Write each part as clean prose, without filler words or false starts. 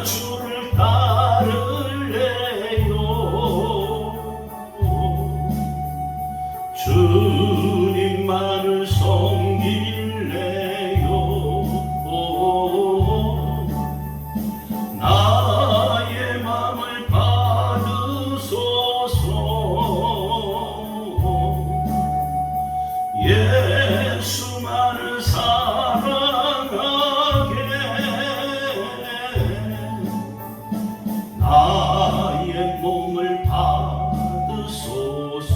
주를 따를래요. 주님만을 섬길래요. 나의 맘을 받으소서. 예수만을 사랑하게 나의 몸을 받으소서.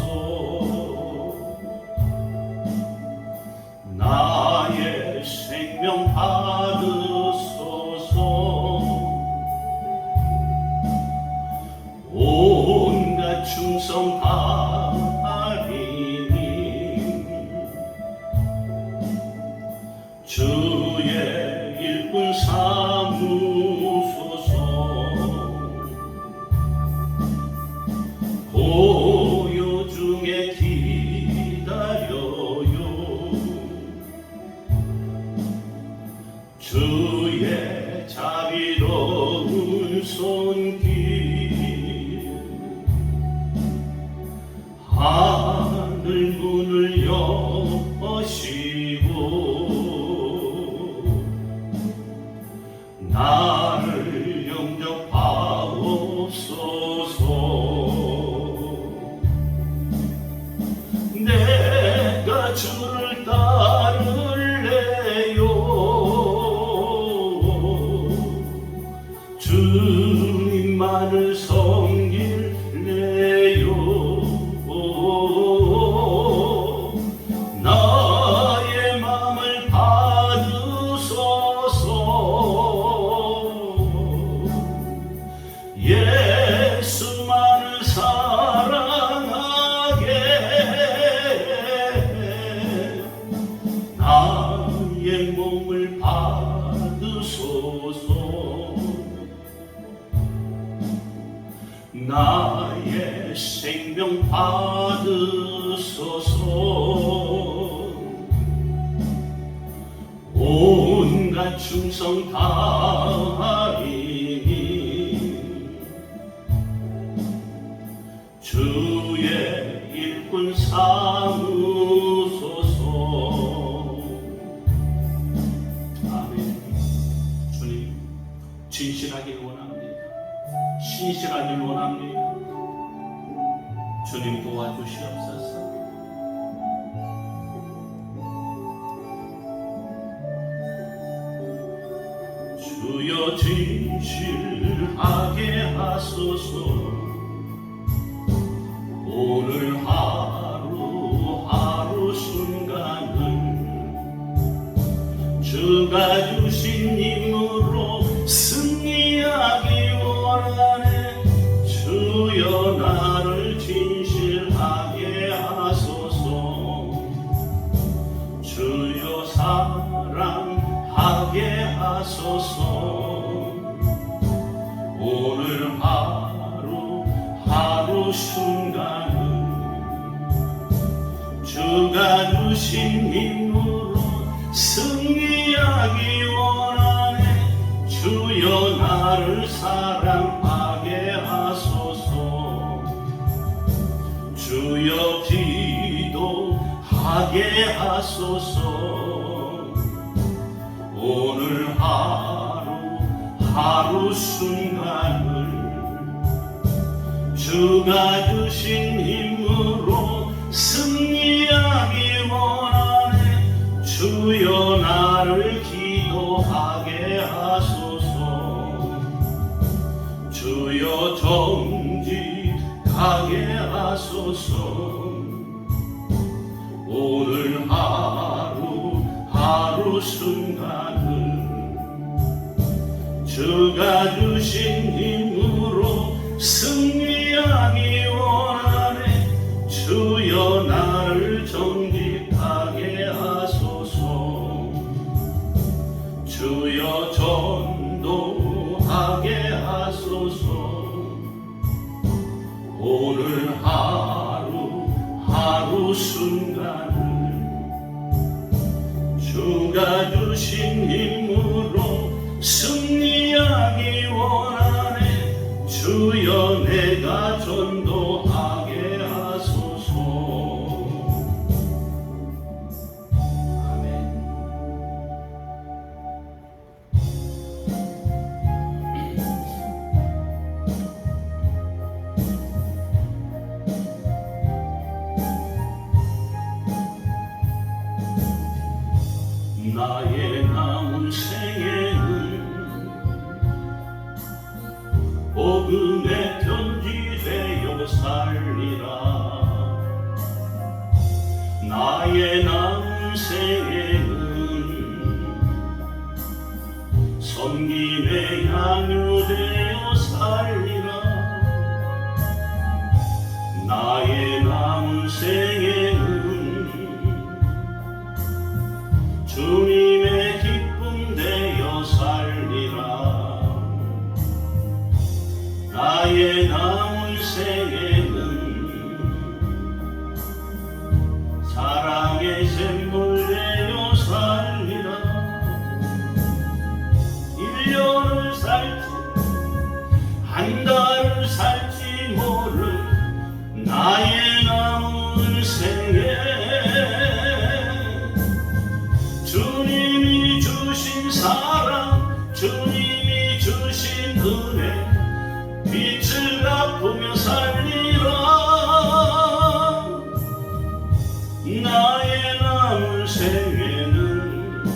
나의 생명 받으소서. 온갖 충성 다하리니 주의 일꾼 삼으소서. 고요 중에 기다려요. 주의 자비로운 손길 하늘 문을 여시고 나를 영접하옵소서. 내가 주를 따를래요. 주님만을 섬길래요. 나의 맘을 받으소서. 예수만을 사랑하게 나의 몸을 받으소서. 나의 생명 받으소서. 온갖 충성 다하리니 주의 일꾼 삼으소서. 아멘. 주님, 진실하길 원합니다. 신실하길 원합니다. 주님 도와주시옵소서. 주여 진실하게 하소서. 오늘 하루하루 순간을 주가 주신 힘으로 승리하기 원하네. 주여 나를 진실하게 하소서. 주여 사랑하게 하소서. 오늘 하루하루 순간을 주가 주신 힘으로 승리하기 원하네. 주여 나를 사랑하게 하소서. 주여 기도하게 하소서. 오늘 하루하루 순간을 주가 주신 힘으로 승리하기 원하네. 주여 나를 기도하게 하소서. 주여 정직하게 하소서. 오늘 하루하루 순간을 주가 주신 힘으로 승리하기 원하네. 주여 나를 정직하게 하소서. 주여 전도하게 하소서. 오늘 하루하루 순간을 주가 주신 힘으로 승리하기 원하네. 나의 남은 생에는 복음의 편지 되어 살리라. 나의 남은 생에는 섬김의 양유 되어 살리라. 나의 남은 생에는 주님의 기쁨 되어 살리라. 나의 남은 생에는 사랑의 샘물 되어 살리라. 1년을 살지 한 달을 살지 모를 나의 남은 생에 주님이 주신 사랑, 주님이 주신 은혜 빛을 갚으며 살리라. 나의 남은 생에는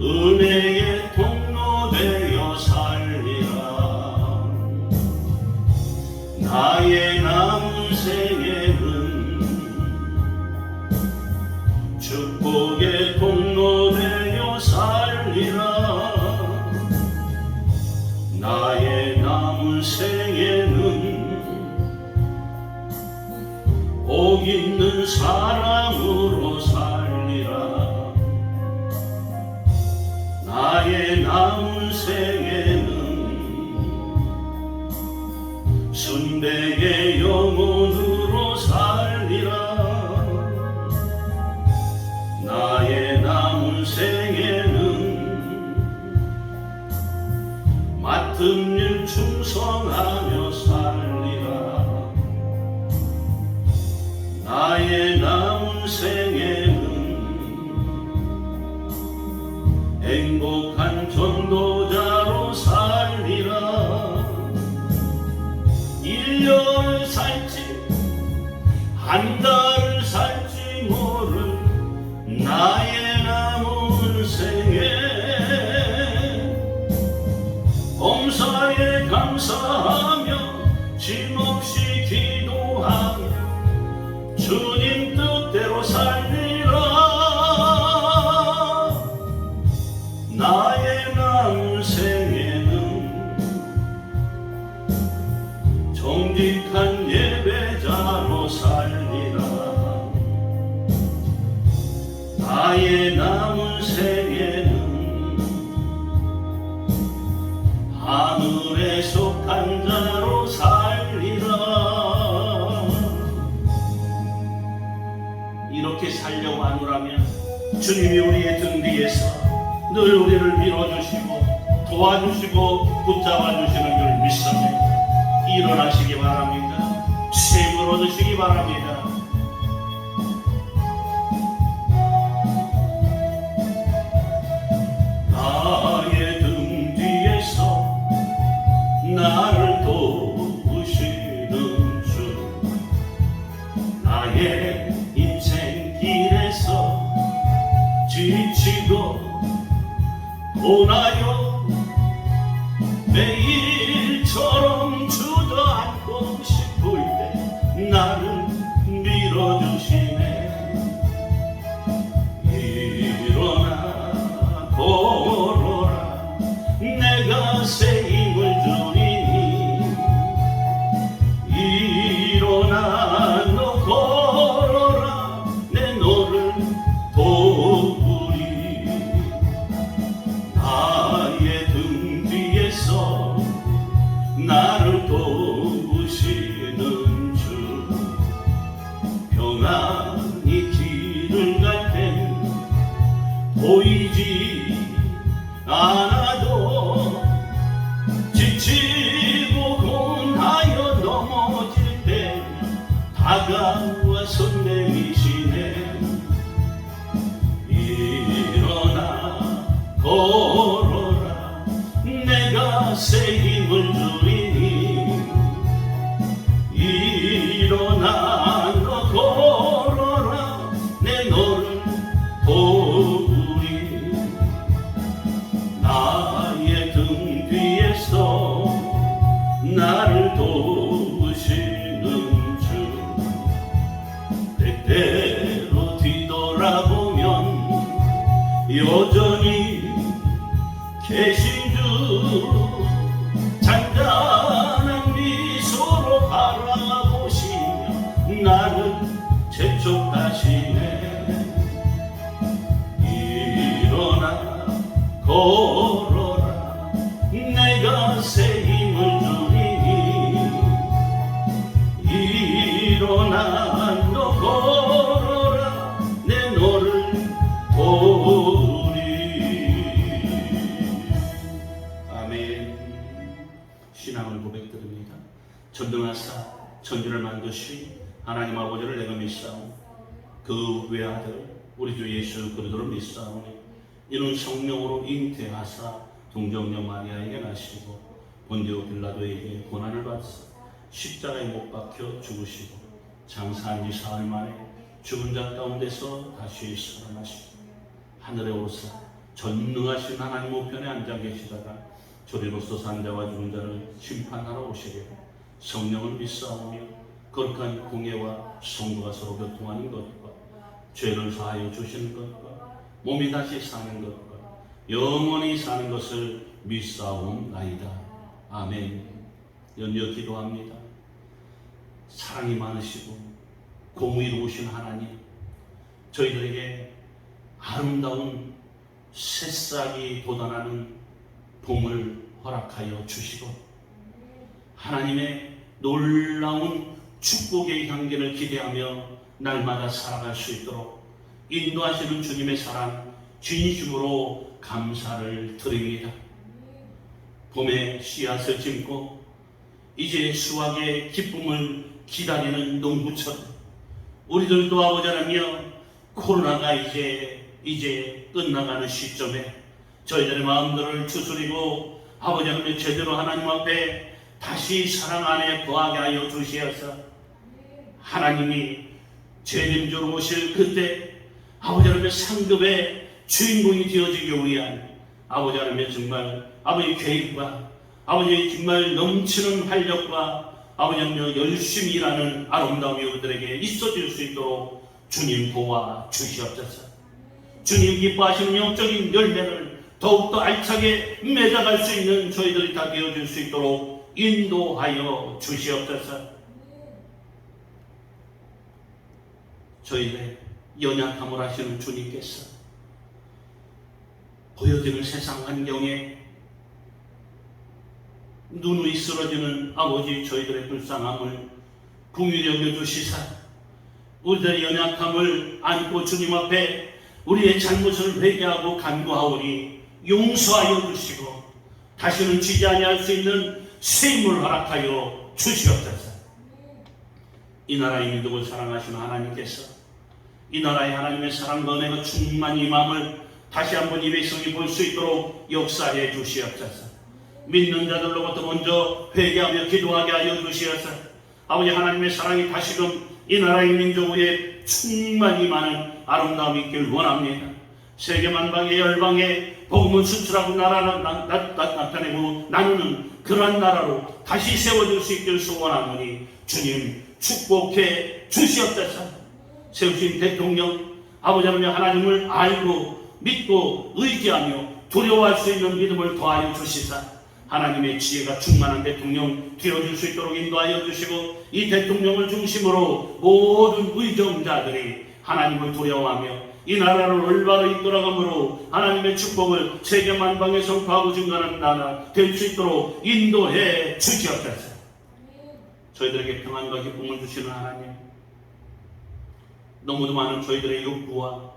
은혜의 통로 되어 살리라. 나의 남은 생에는 축복의 통로 되어 살리라. 나의 남은 생에는 복 있는 사람으로 살리라. 나의 남은 생에는 순대의 영혼으로 살리라. 나의 남은 생에는 맡은 일 충성하며 살리라. 나의 남은 생에는 행복한 전도자로 살리라. 1년을 살지 한 달을 살지 모를 나의 남은 생에 범사에 감사하며 짐없이 기도하며 주님 뜻대로 살리라. 나의 남은 생에는 정직한 예배자로 살리라. 나의 남은 생에는 하늘에 속한 자로 살리라. 이렇게 살려고 하노라면 주님이 우리의 등 뒤에서 늘 우리를 밀어주시고 도와주시고 붙잡아주시는 걸 믿습니다. 일어나시기 바랍니다. 힘을 얻으시기 바랍니다. 나의 등 뒤에서 나를 도우시는 주, 나의 인생 길에서 지치고 고나요 매일처럼 주저앉고 싶을 때 나를 밀어주시네. 일어나 걸어라 내가 새 힘을 주리니. 일어나 너 걸어라 내 너를 도우리. 나의 등 뒤에서 나를 도우시는 주, 평안히 길을 갈 땐 보이지 않아도 지치고 고나여 넘어질 때 다가와서 내미시네. 일어나 걸어라 내가 새 힘을 주리니. 일어나 너 걸어라 내 너를 때때로 뒤돌아보면 여전히 계신 주 잔잔한 미소로 바라보시며 나를 재촉하시네. 일어나 걸어라 내가 새 힘을 주리니. 일어나 너 걸어라 내 너를 도우리. 아멘. 신앙을 고백드립니다. 전능하사 천지를 만드신 하나님 아버지를 내가 믿사오니 그 외아들 우리 주 예수 그리스도를 믿사오니 이는 성령으로 잉태하사 동정녀 마리아에게 나시고 본디오 빌라도에게 고난을 받사 십자가에 못 박혀 죽으시고 장사한 지 사흘 만에 죽은 자 가운데서 다시 살아나시고 하늘에 오르사 전능하신 하나님 우편에 앉아 계시다가 저리로서 산자와 죽은 자를 심판하러 오시리라. 성령을 믿사오며 거룩한 공예와 성도가 서로 교통하는 것과 죄를 사하여 주시는 것과 몸이 다시 사는 것과 영원히 사는 것을 믿사옵나이다. 아멘. 연이어 기도합니다. 사랑이 많으시고 공의로우신 하나님, 저희들에게 아름다운 새싹이 돋아나는 봄을 허락하여 주시고 하나님의 놀라운 축복의 향기를 기대하며 날마다 살아갈 수 있도록 인도하시는 주님의 사랑 진심으로 감사를 드립니다. 봄에 씨앗을 심고 이제 수확의 기쁨을 기다리는 농부처럼 우리들도 아버지 하나며 코로나가 이제 끝나가는 시점에 저희들의 마음들을 추스리고 아버지 하나며 제대로 하나님 앞에 다시 사랑 안에 거하게 하여 주시어서 하나님이 재림주로 오실 그때 아버지 하나님의 상급의 주인공이 되어지기 위한 아버지 하나님의 정말 아버지 계획과 아버지 정말 넘치는 활력과 아버지 하나님 열심히 일하는 아름다움이 우리들에게 있어질 수 있도록 주님 도와 주시옵소서. 주님 기뻐하시는 영적인 열매를 더욱더 알차게 맺어갈 수 있는 저희들이 다 되어질 수 있도록 인도하여 주시옵소서. 저희의 연약함을 하시는 주님께서 보여지는 세상 환경에 눈이 쓰러지는 아버지 저희들의 불쌍함을 긍휼히 여겨주시사 우리들의 연약함을 안고 주님 앞에 우리의 잘못을 회개하고 간구하오니 용서하여 주시고 다시는 지지 아니할 수 있는 셈을 허락하여 주시옵소서. 이 나라의 민족을 사랑하시는 하나님께서 이 나라의 하나님의 사랑과 은혜가 충만히 임함을 다시 한번 이 백성이 볼 수 있도록 역사해 주시옵소서. 믿는 자들로부터 먼저 회개하며 기도하게 하여 주시옵소서. 아버지 하나님의 사랑이 다시금 이 나라의 민족 위에 충만히 임하는 아름다움이 있길 원합니다. 세계 만방의 열방에 복음을 수출하고 나라를 나타내고 나누는 그러한 나라로 다시 세워질 수 있길 소원하노니 주님 축복해 주시옵소서. 세우신 대통령 아버지 하나님 하나님을 알고 믿고 의지하며 두려워할 수 있는 믿음을 더하여 주시사 하나님의 지혜가 충만한 대통령 되어줄 수 있도록 인도하여 주시고 이 대통령을 중심으로 모든 의정자들이 하나님을 두려워하며 이 나라를 올바로 이끌어가므로 하나님의 축복을 세계 만방에 선포하고 증가하는 나라 될 수 있도록 인도해 주시옵소서. 저희들에게 평안과 기쁨을 주시는 하나님, 너무도 많은 저희들의 욕구와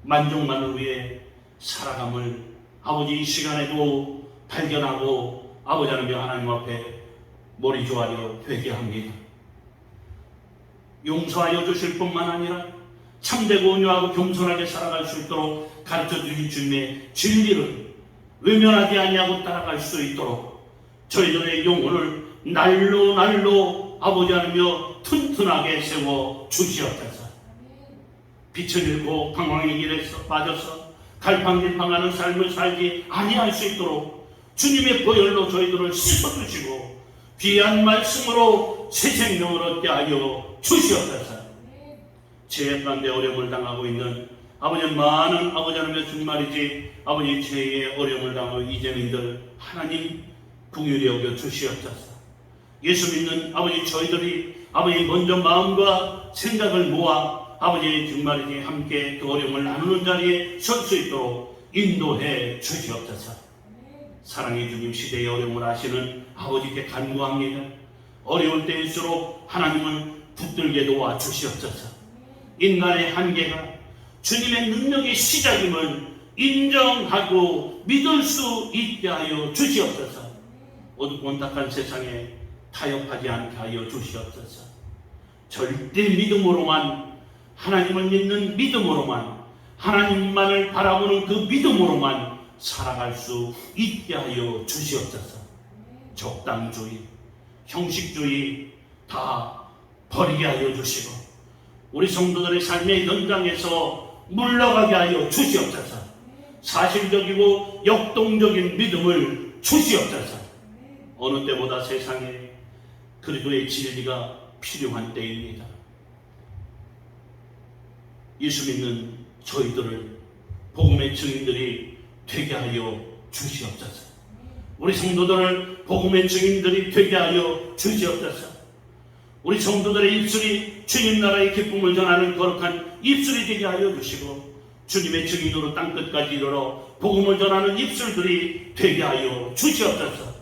만족만을 위해 살아감을 아버지 이 시간에도 발견하고 아버지 하나님 앞에 머리 조아려 회개합니다. 용서하여 주실 뿐만 아니라 참되고 온유하고 겸손하게 살아갈 수 있도록 가르쳐 주신 주님의 진리를 외면하지 아니하고 따라갈 수 있도록 저희들의 영혼을 날로 날로 아버지 하나며 튼튼하게 세워 주시옵소서. 빛을 잃고 방황의 길에 빠져서 갈팡질팡하는 삶을 살지 아니할 수 있도록 주님의 보혈로 저희들을 씻어주시고 귀한 말씀으로 새 생명을 얻게 하여 주시옵소서. 죄 가운데 어려움을 당하고 있는 아버지 많은 아버지 하나님의 정말이지 아버지 죄의 어려움을 당하고 이재민들 하나님 긍휼히 여겨 주시옵소서. 예수 믿는 아버지 저희들이 아버지 먼저 마음과 생각을 모아 아버지 정말이지 함께 그 어려움을 나누는 자리에 설 수 있도록 인도해 주시옵소서. 사랑의 주님, 시대의 어려움을 아시는 아버지께 간구합니다. 어려울 때일수록 하나님을 붙들게 도와 주시옵소서. 인간의 한계가 주님의 능력의 시작임을 인정하고 믿을 수 있게 하여 주시옵소서. 어둡고 온탁한 세상에 타협하지 않게 하여 주시옵소서. 절대 믿음으로만, 하나님을 믿는 믿음으로만, 하나님만을 바라보는 그 믿음으로만 살아갈 수 있게 하여 주시옵소서. 적당주의, 형식주의 다 버리게 하여 주시고 우리 성도들의 삶의 현장에서 물러가게 하여 주시옵소서. 사실적이고 역동적인 믿음을 주시옵소서. 어느 때보다 세상에 그리스도의 진리가 필요한 때입니다. 예수 믿는 저희들을 복음의 증인들이 되게 하여 주시옵소서. 우리 성도들을 복음의 증인들이 되게 하여 주시옵소서. 우리 성도들의 입술이 주님 나라의 기쁨을 전하는 거룩한 입술이 되게 하여 주시고 주님의 증인으로 땅끝까지 이르러 복음을 전하는 입술들이 되게 하여 주시옵소서.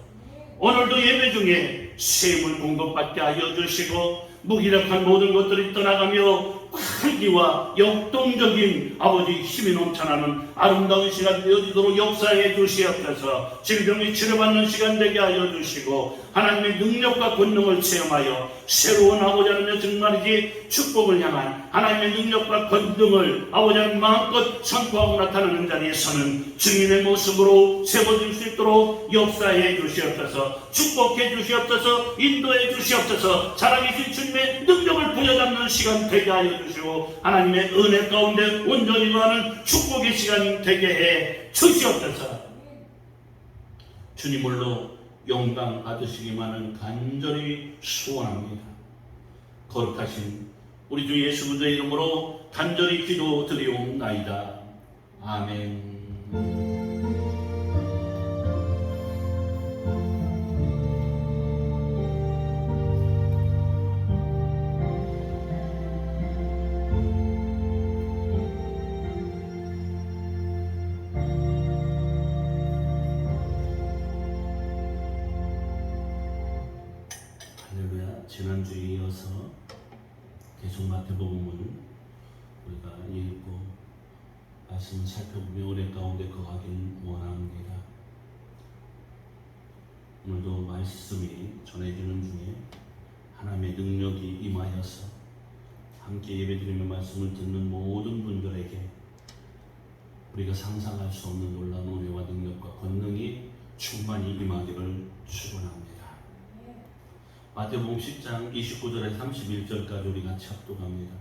오늘도 예배 중에 샘을 공급받게 하여 주시고 무기력한 모든 것들이 떠나가며 활기와 역동적인 아버지 힘이 넘쳐나는 아름다운 시간 되어지도록 역사해 주시옵소서. 질병이 치료받는 시간 되게 하여 주시고 하나님의 능력과 권능을 체험하여 새로운 아버지 하나님의 정말이지 축복을 향한 하나님의 능력과 권능을 아버지 하나님 마음껏 선포하고 나타나는 자리에 서는 증인의 모습으로 세워질 수 있도록 역사해 주시옵소서. 축복해 주시옵소서. 인도해 주시옵소서. 살아계신 주님의 능력을 부여잡는 시간 되게 하여 주시고 하나님의 은혜 가운데 온전히 거하는 축복의 시간 되게 해 주시옵소서. 주님을로 영광 받으시기만을 간절히 소원합니다. 거룩하신 우리 주 예수 그리스도의 이름으로 간절히 기도드리옵나이다. 아멘. 지난주에 이어서 계속 마태복음을 우리가 읽고 말씀을 살펴보며 은혜 가운데 거하길 원합니다. 오늘도 말씀이 전해지는 중에 하나님의 능력이 임하여서 함께 예배드리며 말씀을 듣는 모든 분들에게 우리가 상상할 수 없는 놀라운 은혜와 능력과 권능이 충만히 임하기를 축원합니다. 마태복음 10장 29절에 31절까지 우리 같이 합독합니다.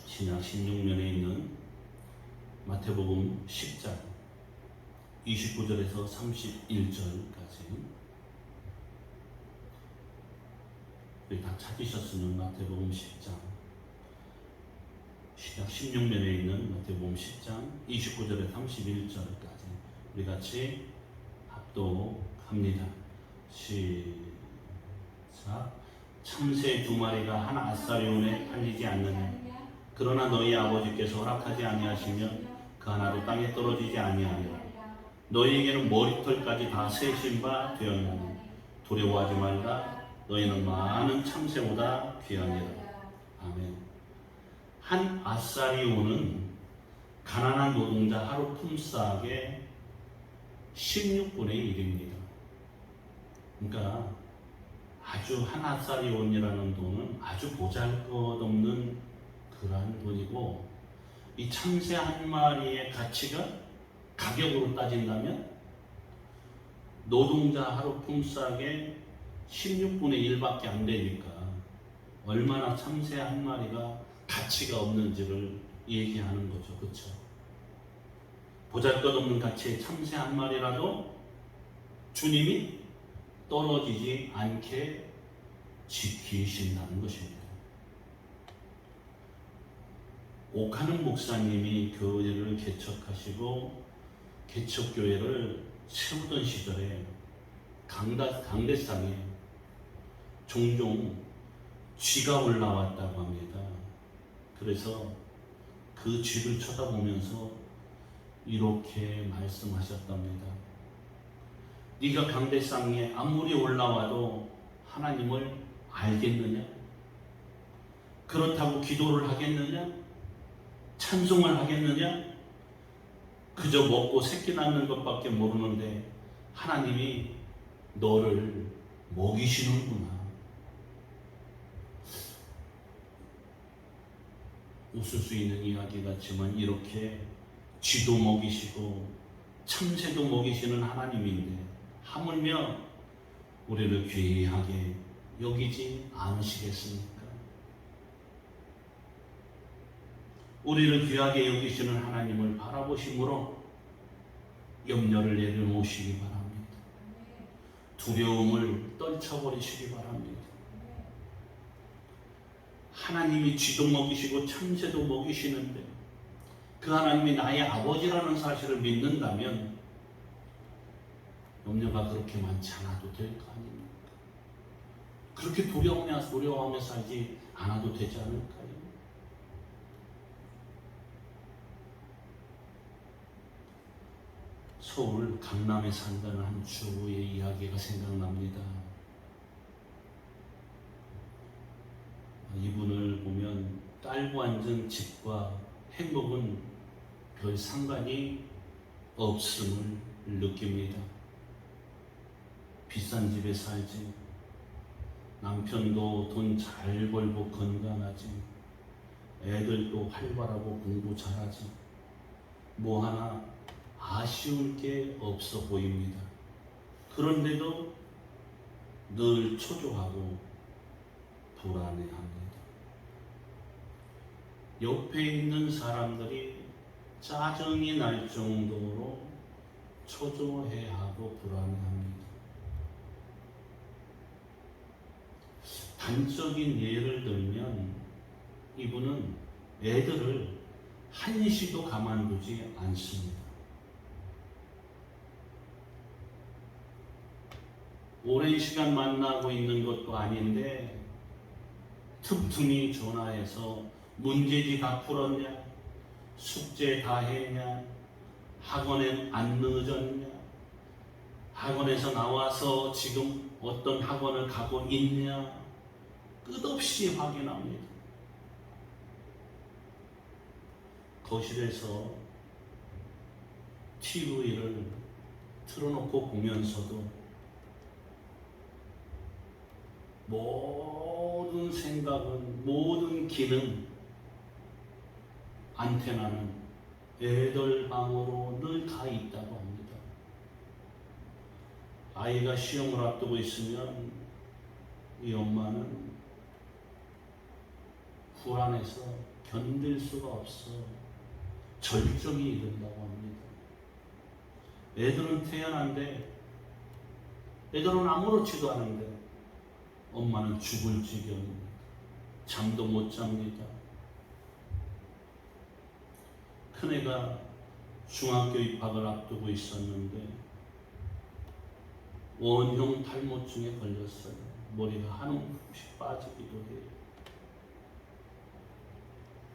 신약 16면에 있는 마태복음 10장 29절에서 31절까지 우리 다 찾으셨으면 마태복음 10장 신약 16면에 있는 마태복음 10장 29절에 31절까지 우리 같이 합독합니다. 시작. 참새 두 마리가 한 아사리온에 팔리지 않느냐. 그러나 너희 아버지께서 허락하지 아니하시면 그 하나도 땅에 떨어지지 아니하며 너희에게는 머리털까지 다 세신 바 되었나니 두려워하지 말라. 너희는 많은 참새보다 귀하니라. 아멘. 한 아사리온은 가난한 노동자 하루 품삯의 16분의 1입니다. 그러니까 아주 한 아사리온이라는 돈은 아주 보잘것없는 그러한 돈이고 이 참새 한 마리의 가치가 가격으로 따진다면 노동자 하루 품삯의 16분의 1밖에 안 되니까 얼마나 참새 한 마리가 가치가 없는지를 얘기하는 거죠. 그렇죠? 보잘것없는 가치의 참새 한 마리라도 주님이 떨어지지 않게 지키신다는 것입니다. 오카는 목사님이 교회를 개척하시고 개척교회를 세우던 시절에 강대상에 종종 쥐가 올라왔다고 합니다. 그래서 그 쥐를 쳐다보면서 이렇게 말씀하셨답니다. 네가 강대상에 아무리 올라와도 하나님을 알겠느냐? 그렇다고 기도를 하겠느냐? 찬송을 하겠느냐? 그저 먹고 새끼 낳는 것밖에 모르는데 하나님이 너를 먹이시는구나. 웃을 수 있는 이야기 같지만 이렇게 쥐도 먹이시고 참새도 먹이시는 하나님인데 하물며 우리를 귀하게 여기지 않으시겠습니까? 우리를 귀하게 여기시는 하나님을 바라보심으로 염려를 내려놓으시기 바랍니다. 두려움을 떨쳐버리시기 바랍니다. 하나님이 쥐도 먹이시고 참새도 먹이시는데 그 하나님이 나의 아버지라는 사실을 믿는다면 염려가 그렇게 많지 않아도 될 거 아닙니까? 그렇게 두려워하며 살지 않아도 되지 않을까요? 서울 강남에 산다는 한 주부의 이야기가 생각납니다. 이분을 보면 딸고 앉은 집과 행복은 별 상관이 없음을 느낍니다. 비싼 집에 살지, 남편도 돈 잘 벌고 건강하지, 애들도 활발하고 공부 잘하지, 뭐 하나 아쉬울 게 없어 보입니다. 그런데도 늘 초조하고 불안해합니다. 옆에 있는 사람들이 짜증이 날 정도로 초조해하고 불안해합니다. 단적인 예를 들면 이분은 애들을 한시도 가만두지 않습니다. 오랜 시간 만나고 있는 것도 아닌데 틈틈이 전화해서 문제지 다 풀었냐? 숙제 다 했냐? 학원에 안 늦었냐? 학원에서 나와서 지금 어떤 학원을 가고 있냐? 끝없이 확인합니다. 거실에서 TV를 틀어놓고 보면서도 모든 생각은, 모든 기능, 안테나는 애들 방으로 늘 가 있다고 합니다. 아이가 시험을 앞두고 있으면 이 엄마는 불안해서 견딜 수가 없어 절정이 이른다고 합니다. 애들은 태어난데 애들은 아무렇지도 않은데 엄마는 죽을 지경입니다. 잠도 못 잡니다. 큰애가 중학교 입학을 앞두고 있었는데 원형 탈모증에 걸렸어요. 머리가 한 움큼씩 빠지기도 해요.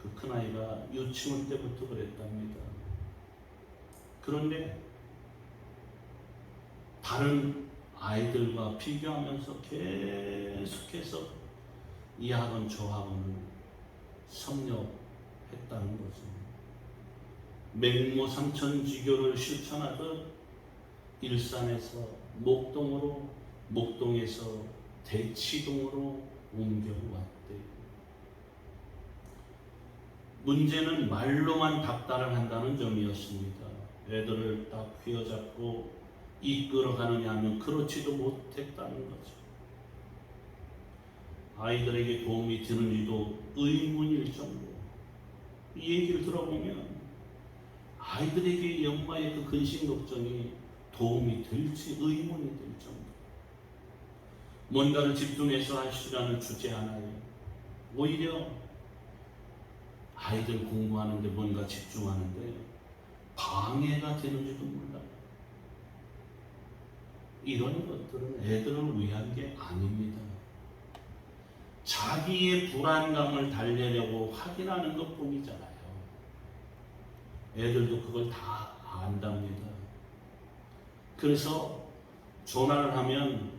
그 큰아이가 유치원 때부터 그랬답니다. 그런데 다른 아이들과 비교하면서 계속해서 이 학원 저 학원을 섭렵했다는 거죠. 맹모삼천지교를 실천하듯 일산에서 목동으로, 목동에서 대치동으로 옮겨왔대요. 문제는 말로만 답달을 한다는 점이었습니다. 애들을 딱 휘어잡고 이끌어가느냐 하면 그렇지도 못했다는 거죠. 아이들에게 도움이 되는지도 의문일 정도. 이 얘기를 들어보면 아이들에게 이 엄마의 그 근심 걱정이 도움이 될지 의문이 될 정도. 뭔가를 집중해서 할 시간을 주지 않아요. 오히려 아이들 공부하는데 뭔가 집중하는데 방해가 되는지도 몰라요. 이런 것들은 애들을 위한 게 아닙니다. 자기의 불안감을 달래려고 확인하는 것 뿐이잖아요. 애들도 그걸 다 안답니다. 그래서 전화를 하면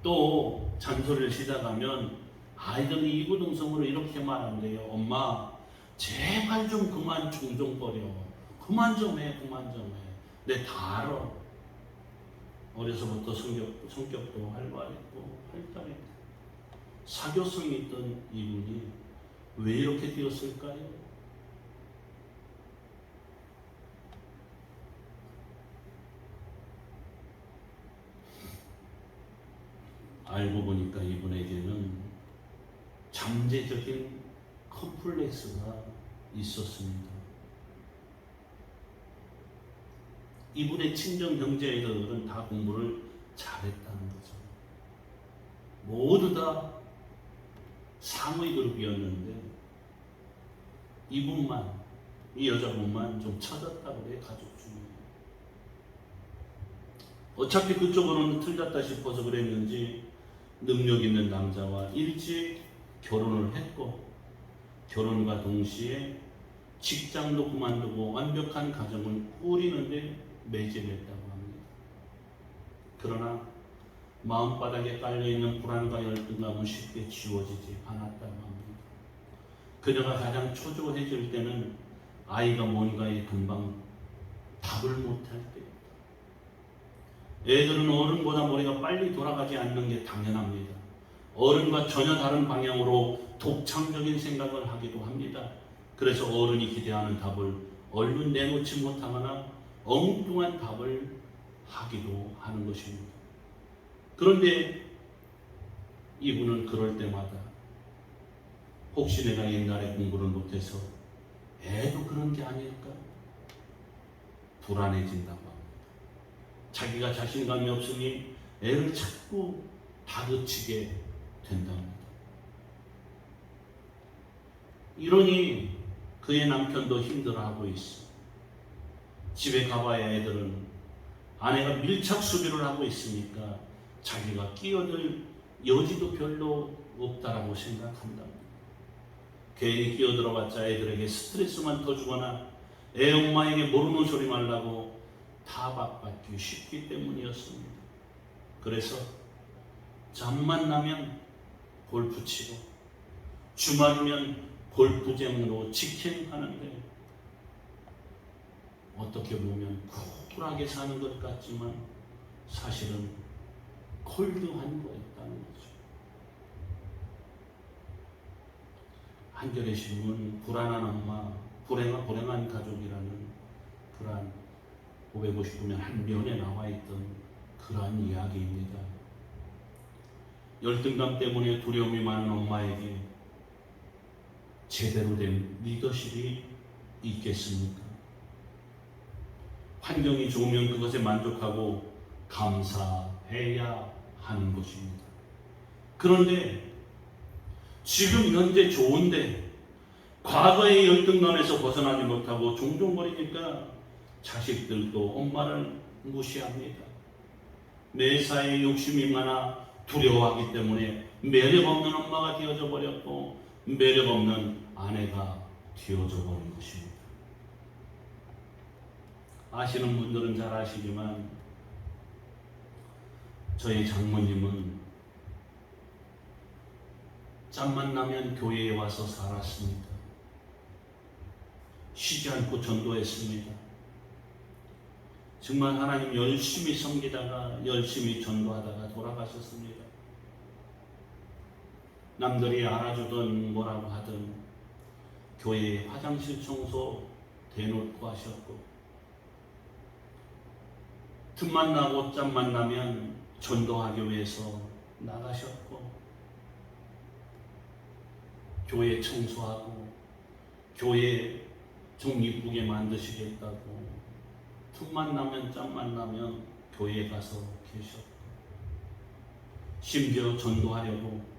또 잔소리를 시작하면 아이들이 이구동성으로 이렇게 말한대요. 엄마, 제발 좀 그만 종종거려. 그만 좀 해, 그만 좀 해. 내 다 알아. 어려서부터 성격도 활발했고 활달했고 사교성이 있던 이분이 왜 이렇게 되었을까요? 알고 보니까 이분에게는 잠재적인 컴플렉스가 있었습니다. 이분의 친정 형제들은 다 공부를 잘했다는 거죠. 모두 다 상위 그룹이었는데 이분만, 이 여자분만 좀 처졌다고 그래, 가족 중에. 어차피 그쪽으로는 틀렸다 싶어서 그랬는지 능력 있는 남자와 일찍 결혼을 했고 결혼과 동시에 직장도 그만두고 완벽한 가정을 꾸리는데 매진했다고 합니다. 그러나 마음바닥에 깔려있는 불안과 열등감은 쉽게 지워지지 않았다고 합니다. 그녀가 가장 초조해질 때는 아이가 뭔가에 금방 답을 못할 때입니다. 애들은 어른보다 머리가 빨리 돌아가지 않는 게 당연합니다. 어른과 전혀 다른 방향으로 독창적인 생각을 하기도 합니다. 그래서 어른이 기대하는 답을 얼른 내놓지 못하거나 엉뚱한 답을 하기도 하는 것입니다. 그런데 이분은 그럴 때마다 혹시 내가 옛날에 공부를 못해서 애도 그런 게 아닐까? 불안해진다고 합니다. 자기가 자신감이 없으니 애를 자꾸 다그치게 된답니다. 이러니 그의 남편도 힘들어하고 있어. 집에 가봐야 애들은 아내가 밀착 수비를 하고 있으니까 자기가 끼어들 여지도 별로 없다라고 생각한답니다. 괜히 끼어들어봤자 애들에게 스트레스만 더 주거나 애 엄마에게 모르는 소리 말라고 타박받기 쉽기 때문이었습니다. 그래서 잠만 나면 골프 치고 주말이면 골프장으로 직행하는데 어떻게 보면 쿨하게 사는 것 같지만 사실은 콜드한 거였다는 거죠. 한겨레 신문 불안한 엄마, 불행한 가족이라는 그러한 559면 한 면에 나와 있던 그러한 이야기입니다. 열등감 때문에 두려움이 많은 엄마에게 제대로 된 리더십이 있겠습니까? 환경이 좋으면 그것에 만족하고 감사해야 하는 것입니다. 그런데 지금 현재 좋은데 과거의 열등감에서 벗어나지 못하고 종종거리니까 자식들도 엄마를 무시합니다. 매사에 욕심이 많아 두려워하기 때문에 매력 없는 엄마가 되어져 버렸고 매력 없는 아내가 되어져 버린 것입니다. 아시는 분들은 잘 아시지만 저희 장모님은 짬만 나면 교회에 와서 살았습니다. 쉬지 않고 전도했습니다. 정말 하나님 열심히 섬기다가 열심히 전도하다가 돌아가셨습니다. 남들이 알아주든 뭐라고 하든 교회 화장실 청소 대놓고 하셨고 틈만 나고 짬만 나면 전도하기 위해서 나가셨고 교회 청소하고 교회 좀 이쁘게 만드시겠다고 틈만 나면 짬만 나면 교회에 가서 계셨고 심지어 전도하려고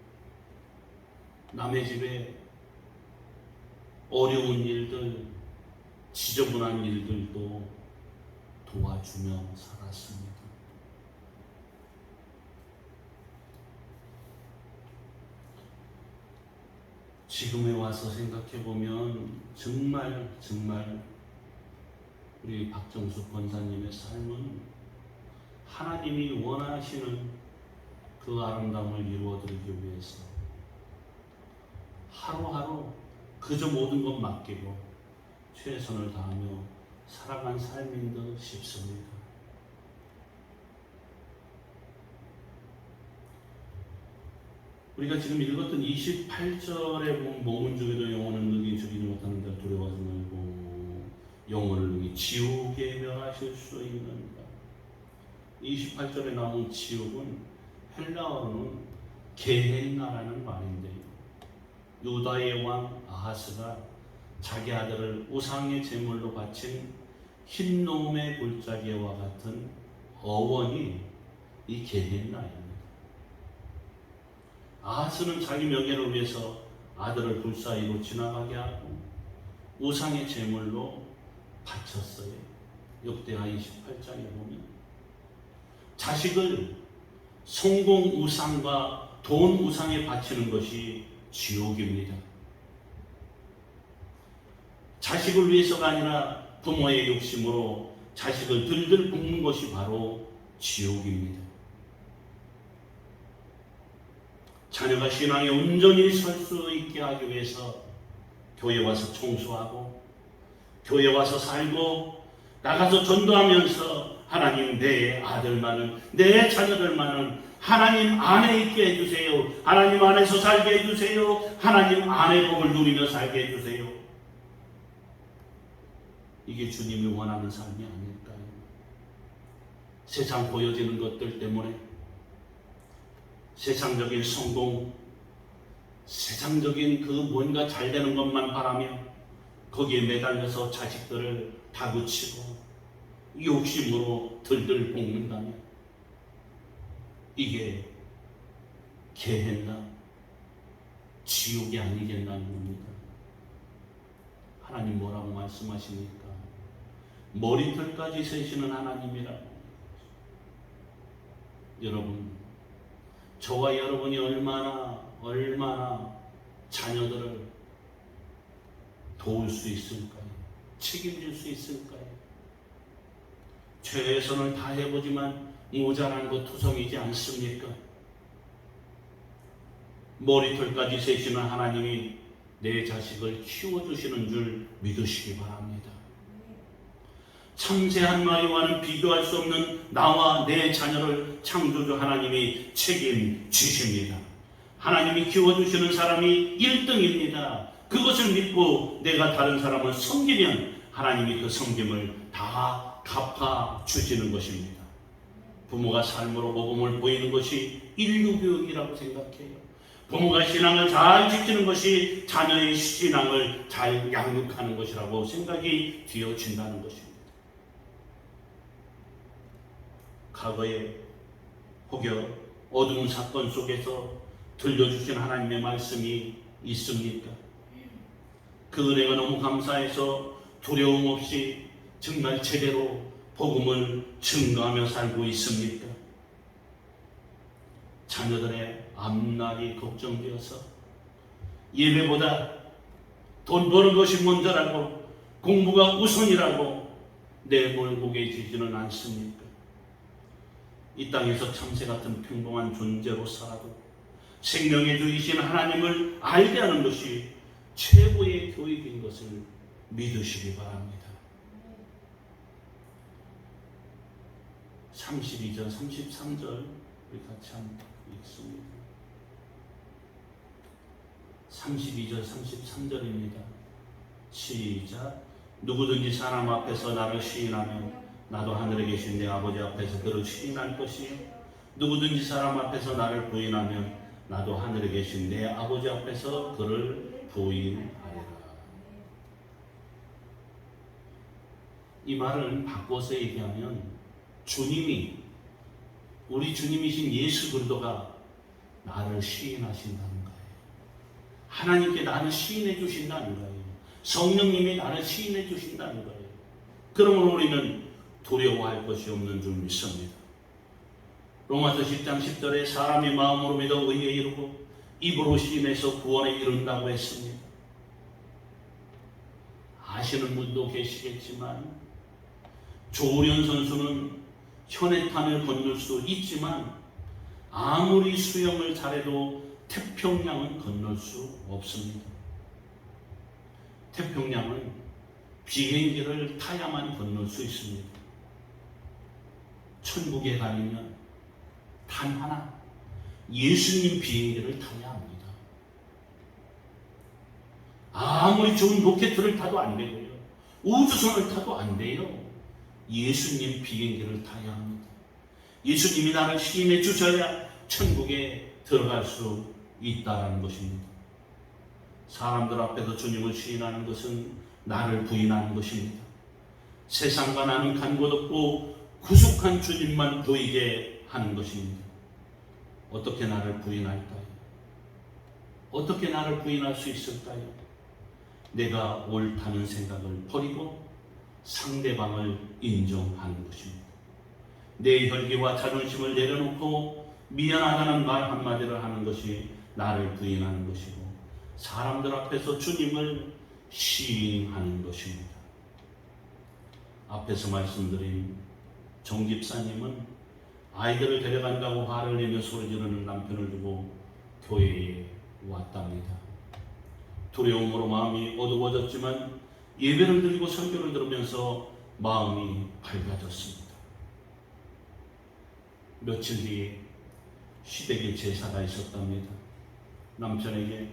남의 집에 어려운 일들, 지저분한 일들도 도와주며 살았습니다. 지금에 와서 생각해보면 정말 우리 박정수 권사님의 삶은 하나님이 원하시는 그 아름다움을 이루어드리기 위해서 하루하루 그저 모든 것 맡기고 최선을 다하며 살아간 삶인 듯 싶습니다. 우리가 지금 읽었던 28절에 몸은 죽여도 영혼은 능히 죽이지 못하는 자 두려워하지 말고 영혼을 능히 지옥에 멸하실 수 있는가. 28절에 나온 지옥은 헬라어로는 게헨나라는 말인데요. 유다의 왕 아하스가 자기 아들을 우상의 제물로 바친 흰놈의 골짜기와 같은 어원이 이 게헨나입니다. 아하스는 자기 명예를 위해서 아들을 불사이로 지나가게 하고 우상의 제물로 바쳤어요. 역대하 28장에 보면 자식을 성공 우상과 돈 우상에 바치는 것이 지옥입니다. 자식을 위해서가 아니라 부모의 욕심으로 자식을 들들 볶는 것이 바로 지옥입니다. 자녀가 신앙에 온전히 설 수 있게 하기 위해서 교회 와서 청소하고 교회 와서 살고 나가서 전도하면서 하나님 내 아들만은 내 자녀들만은 하나님 안에 있게 해주세요. 하나님 안에서 살게 해주세요. 하나님 안의 복을 누리며 살게 해주세요. 이게 주님이 원하는 삶이 아닐까요? 세상 보여지는 것들 때문에 세상적인 성공, 세상적인 그 뭔가 잘 되는 것만 바라며 거기에 매달려서 자식들을 다그치고 욕심으로 들들 볶는다면 이게 게헨나 지옥이 아니겠나는 겁니다. 하나님 뭐라고 말씀하십니까? 머리털까지 세시는 하나님이라. 여러분, 저와 여러분이 얼마나 자녀들을 도울 수 있을까요? 책임질 수 있을까요? 최선을 다해보지만 모자란 것 투성이지 않습니까? 머리털까지 세시는 하나님이 내 자식을 키워주시는 줄 믿으시기 바랍니다. 참새 한 마리와는 비교할 수 없는 나와 내 자녀를 창조주 하나님이 책임지십니다. 하나님이 키워주시는 사람이 1등입니다. 그것을 믿고 내가 다른 사람을 섬기면 하나님이 그 섬김을 다 갚아주시는 것입니다. 부모가 삶으로 복음을 보이는 것이 인류교육이라고 생각해요. 부모가 신앙을 잘 지키는 것이 자녀의 신앙을 잘 양육하는 것이라고 생각이 되어진다는 것입니다. 과거에 혹여 어두운 사건 속에서 들려주신 하나님의 말씀이 있습니까? 그 은혜가 너무 감사해서 두려움 없이 정말 제대로 복음을 증거하며 살고 있습니까? 자녀들의 앞날이 걱정되어서 예배보다 돈 버는 것이 먼저라고 공부가 우선이라고 내몰고개지지는 않습니까? 이 땅에서 참새 같은 평범한 존재로 살아도 생명의 주이신 하나님을 알게 하는 것이 최고의 교육인 것을 믿으시기 바랍니다. 32절, 33절 우리 같이 한번 읽습니다. 32절, 33절입니다. 시작. 누구든지 사람 앞에서 나를 시인하면 나도 하늘에 계신 내 아버지 앞에서 그를 시인할 것이요. 누구든지 사람 앞에서 나를 부인하면 나도 하늘에 계신 내 아버지 앞에서 그를 부인하리라. 이 말을 바꿔서 얘기하면 주님이, 우리 주님이신 예수 그리스도가 나를 시인하신다는 거예요. 하나님께 나를 시인해 주신다는 거예요. 성령님이 나를 시인해 주신다는 거예요. 그러므로 우리는 두려워할 것이 없는 줄 믿습니다. 로마서 10장 10절에 사람이 마음으로 믿어 의에 이르고 입으로 시인해서 구원에 이른다고 했습니다. 아시는 분도 계시겠지만 조훈현 선수는 현해탄을 건널 수 있지만 아무리 수영을 잘해도 태평양은 건널 수 없습니다. 태평양은 비행기를 타야만 건널 수 있습니다. 천국에 가려면 단 하나, 예수님 비행기를 타야 합니다. 아무리 좋은 로켓을 타도 안 되고요. 우주선을 타도 안 돼요. 예수님 비행기를 타야 합니다. 예수님이 나를 시인해 주셔야 천국에 들어갈 수 있다는 것입니다. 사람들 앞에서 주님을 시인하는 것은 나를 부인하는 것입니다. 세상과 나는 간 곳 없고 구속한 주님만 보이게 하는 것입니다. 어떻게 나를 부인할까요? 어떻게 나를 부인할 수 있을까요? 내가 옳다는 생각을 버리고 상대방을 인정하는 것입니다. 내 혈기와 자존심을 내려놓고 미안하다는 말 한마디를 하는 것이 나를 부인하는 것이고 사람들 앞에서 주님을 시인하는 것입니다. 앞에서 말씀드린 정 집사님은 아이들을 데려간다고 화를 내며 소리 지르는 남편을 두고 교회에 왔답니다. 두려움으로 마음이 어두워졌지만 예배를 드리고 설교를 들으면서 마음이 밝아졌습니다. 며칠 뒤에 시댁에 제사가 있었답니다. 남편에게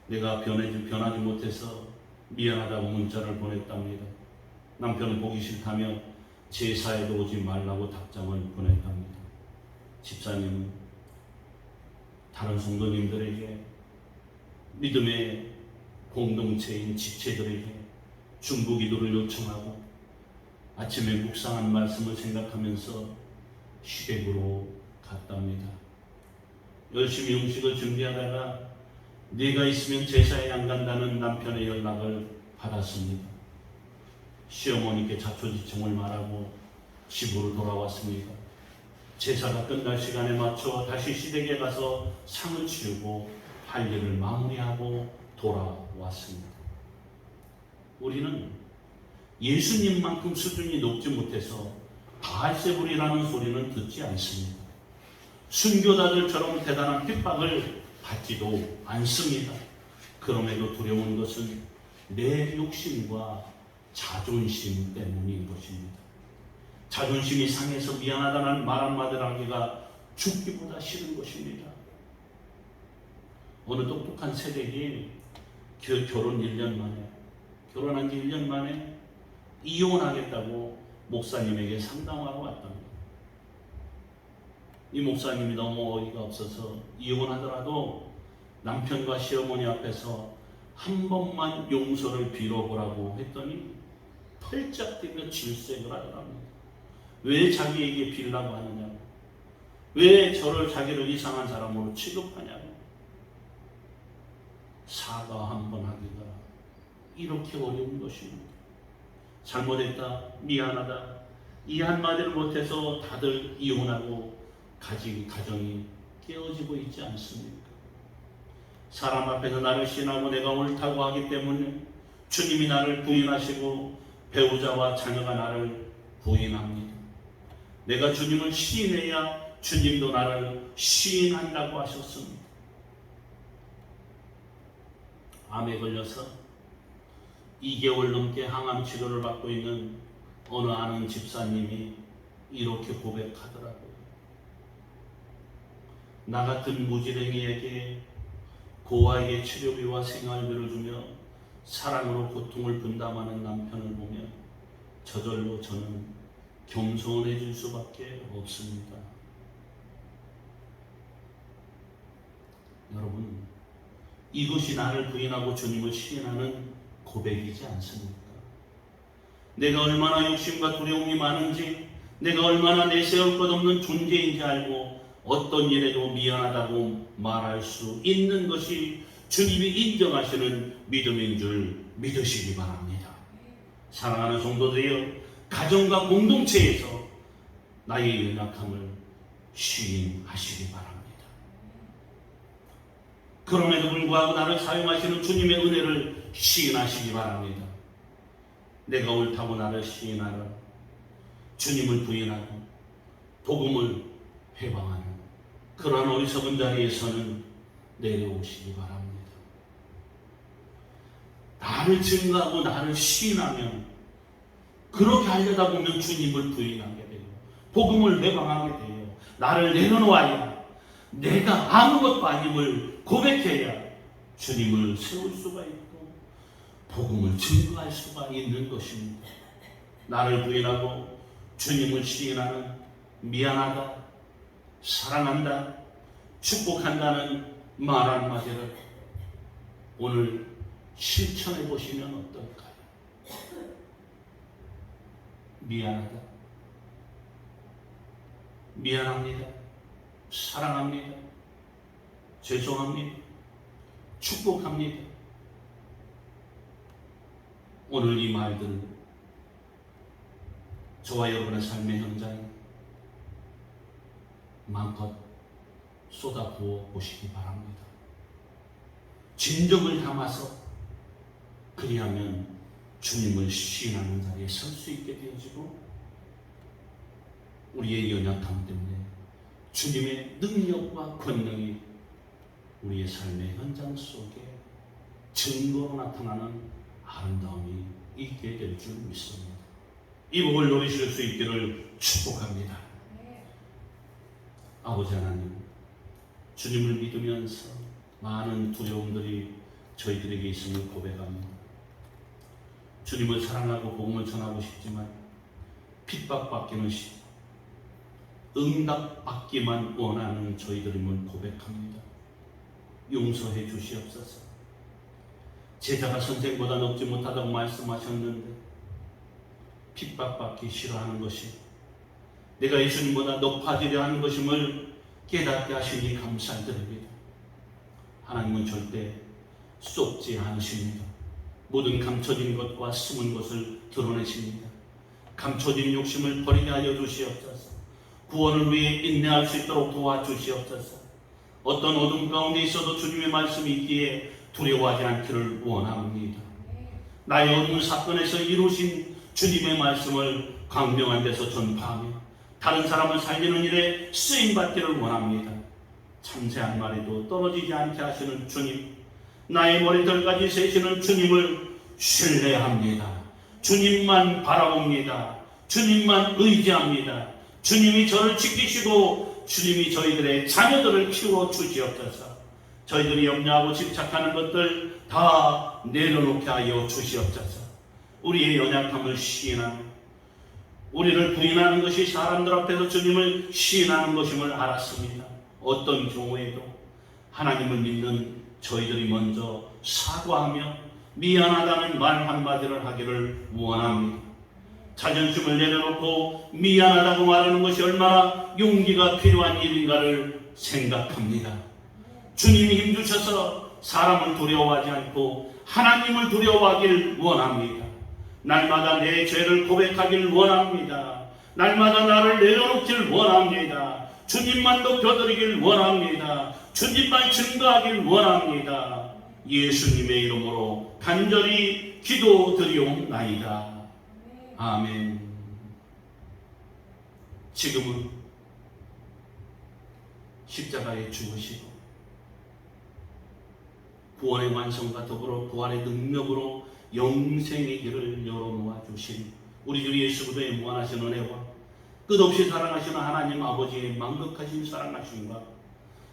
내가 변하지 못해서 미안하다고 문자를 보냈답니다. 남편은 보기 싫다며 제사에도 오지 말라고 답장을 보냈답니다. 집사님은 다른 성도님들에게 믿음의 공동체인 지체들에게 중보기도를 요청하고 아침에 묵상한 말씀을 생각하면서 시댁으로 갔답니다. 열심히 음식을 준비하다가 네가 있으면 제사에 안 간다는 남편의 연락을 받았습니다. 시어머니께 자초지종을 말하고 집으로 돌아왔습니다. 제사가 끝날 시간에 맞춰 다시 시댁에 가서 상을 치우고 할 일을 마무리하고 돌아왔습니다. 우리는 예수님만큼 수준이 높지 못해서 바알세불이라는 소리는 듣지 않습니다. 순교자들처럼 대단한 핍박을 받지도 않습니다. 그럼에도 두려운 것은 내 욕심과 자존심 때문인 것입니다. 자존심이 상해서 미안하다는 말 한마디를 하기가 죽기보다 싫은 것입니다. 어느 똑똑한 세력이 결혼 1년 만에, 결혼한 지 1년 만에 이혼하겠다고 목사님에게 상담하러 왔답니다. 이 목사님이 너무 어이가 없어서 이혼하더라도 남편과 시어머니 앞에서 한 번만 용서를 빌어보라고 했더니 펄쩍 뛰며 질색을 하더랍니다. 왜 자기에게 빌라고 하느냐고, 왜 저를 자기를 이상한 사람으로 취급하냐고. 사과 한 번 하기가 이렇게 어려운 것입니다. 잘못했다, 미안하다, 이 한마디를 못해서 다들 이혼하고 가정이 깨어지고 있지 않습니까? 사람 앞에서 나를 시인하고 내가 옳다고 하기 때문에 주님이 나를 부인하시고 배우자와 자녀가 나를 부인합니다. 내가 주님을 시인해야 주님도 나를 시인한다고 하셨습니다. 암에 걸려서 2개월 넘게 항암 치료를 받고 있는 어느 아는 집사님이 이렇게 고백하더라고요. 나 같은 무지랭이에게 고아에게 치료비와 생활비를 주며 사랑으로 고통을 분담하는 남편을 보며 저절로 저는 겸손해질 수밖에 없습니다. 여러분, 이것이 나를 부인하고 주님을 시인하는 고백이지 않습니까? 내가 얼마나 욕심과 두려움이 많은지, 내가 얼마나 내세울 것 없는 존재인지 알고 어떤 일에도 미안하다고 말할 수 있는 것이 주님이 인정하시는 믿음인 줄 믿으시기 바랍니다. 사랑하는 성도들이여, 가정과 공동체에서 나의 연약함을 시인하시기 바랍니다. 그럼에도 불구하고 나를 사용하시는 주님의 은혜를 시인하시기 바랍니다. 내가 옳다고 나를 시인하라. 주님을 부인하고 복음을 회방하는 그러한 어리석은 자리에서는 내려오시기 바랍니다. 나를 증거하고 나를 시인하면, 그렇게 하려다 보면 주님을 부인하게 돼요. 복음을 회방하게 돼요. 나를 내려놓아야, 내가 아무것도 아님을 고백해야 주님을 세울 수가 있고 복음을 증거할 수가 있는 것입니다. 나를 부인하고 주님을 시인하는 미안하다, 사랑한다, 축복한다는 말 한마디를 오늘 실천해 보시면 어떨까요? 미안하다, 미안합니다, 사랑합니다, 죄송합니다, 축복합니다. 오늘 이 말들 저와 여러분의 삶의 현장에 마음껏 쏟아부어 보시기 바랍니다. 진정을 담아서, 그리하면 주님을 시인하는 자리에 설 수 있게 되어지고, 우리의 연약함 때문에 주님의 능력과 권능이 우리의 삶의 현장 속에 증거로 나타나는 아름다움이 있게 될 줄 믿습니다. 이 복을 누리실 수 있기를 축복합니다. 아버지 하나님, 주님을 믿으면서 많은 두려움들이 저희들에게 있음을 고백합니다. 주님을 사랑하고 복음을 전하고 싶지만 핍박받기는 싫고 응답받기만 원하는 저희들임을 고백합니다. 용서해 주시옵소서. 제자가 선생보다 높지 못하다고 말씀하셨는데 핍박받기 싫어하는 것이 내가 예수님보다 높아지려 하는 것임을 깨닫게 하시니 감사드립니다. 하나님은 절대 쏟지 않으십니다. 모든 감춰진 것과 숨은 것을 드러내십니다. 감춰진 욕심을 버리게 하여 주시옵소서. 구원을 위해 인내할 수 있도록 도와주시옵소서. 어떤 어둠 가운데 있어도 주님의 말씀이 있기에 두려워하지 않기를 원합니다. 나의 어둠 사건에서 이루신 주님의 말씀을 광명한 데서 전파하며 다른 사람을 살리는 일에 쓰임받기를 원합니다. 참새 한 마리도 떨어지지 않게 하시는 주님, 나의 머리털까지 세시는 주님을 신뢰합니다. 주님만 바라봅니다. 주님만 의지합니다. 주님이 저를 지키시고 주님이 저희들의 자녀들을 키워 주시옵소서. 저희들이 염려하고 집착하는 것들 다 내려놓게 하여 주시옵소서. 우리의 연약함을 시인하며 우리를 부인하는 것이 사람들 앞에서 주님을 시인하는 것임을 알았습니다. 어떤 경우에도 하나님을 믿는 저희들이 먼저 사과하며 미안하다는 말 한마디를 하기를 원합니다. 자존심을 내려놓고 미안하다고 말하는 것이 얼마나 용기가 필요한 일인가를 생각합니다. 주님이 힘주셔서 사람을 두려워하지 않고 하나님을 두려워하길 원합니다. 날마다 내 죄를 고백하길 원합니다. 날마다 나를 내려놓길 원합니다. 주님만 높여드리길 원합니다. 주님만 증거하길 원합니다. 예수님의 이름으로 간절히 기도드리옵나이다. 아멘. 지금은 십자가에 죽으시고 구원의 완성과 더불어 부활의 능력으로 영생의 길을 열어놓아 주신 우리 주 예수 그리스도의 무한하신 은혜와 끝없이 사랑하시는 하나님 아버지의 만극하신 사랑하심과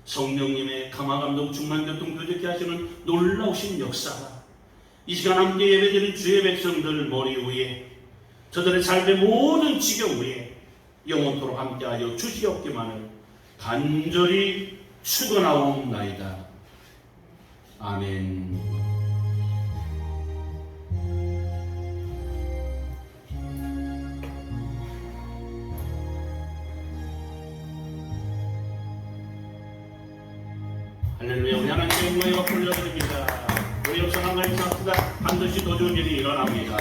성령님의 감화감동 충만 교통 교제케 하시는 놀라우신 역사가 이 시간 함께 예배드린 주의 백성들 머리 위에 저들의 삶의 모든 지경 위에 영원토록 함께하여 주시옵기만을 간절히 축원하옵나이다. 아멘. 할렐루야. 우리 하나님의 영광을 돌려드립니다. 우리 역사한 가의 사투가 반드시 더 좋은 일이 일어납니다.